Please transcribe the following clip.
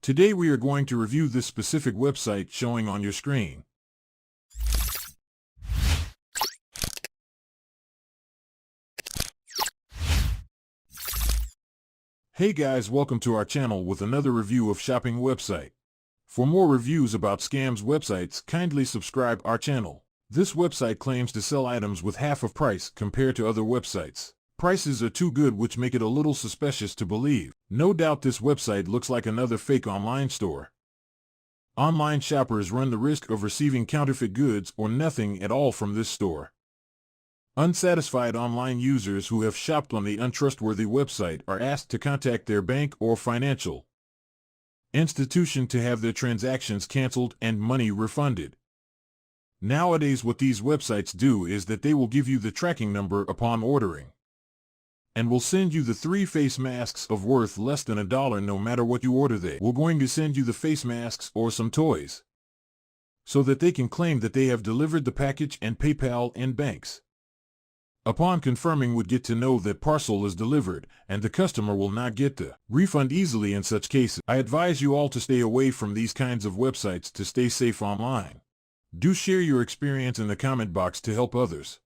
Today we are going to review this specific website showing on your screen. Hey guys, welcome to our channel with another review of shopping website. For more reviews about scams websites, kindly subscribe our channel. This website claims to sell items with half of price compared to other websites. Prices are too good, which make it a little suspicious to believe. No doubt this website looks like another fake online store. Online shoppers run the risk of receiving counterfeit goods or nothing at all from this store. Unsatisfied online users who have shopped on the untrustworthy website are asked to contact their bank or financial institution to have their transactions canceled and money refunded. Nowadays, what these websites do is that they will give you the tracking number upon ordering, and will send you the 3 face masks of worth less than $1 no matter what you order. They will going to send you the face masks or some toys, so that they can claim that they have delivered the package, and PayPal and banks, upon confirming, would get to know that parcel is delivered, and the customer will not get the refund easily in such cases. I advise you all to stay away from these kinds of websites to stay safe online. Do share your experience in the comment box to help others.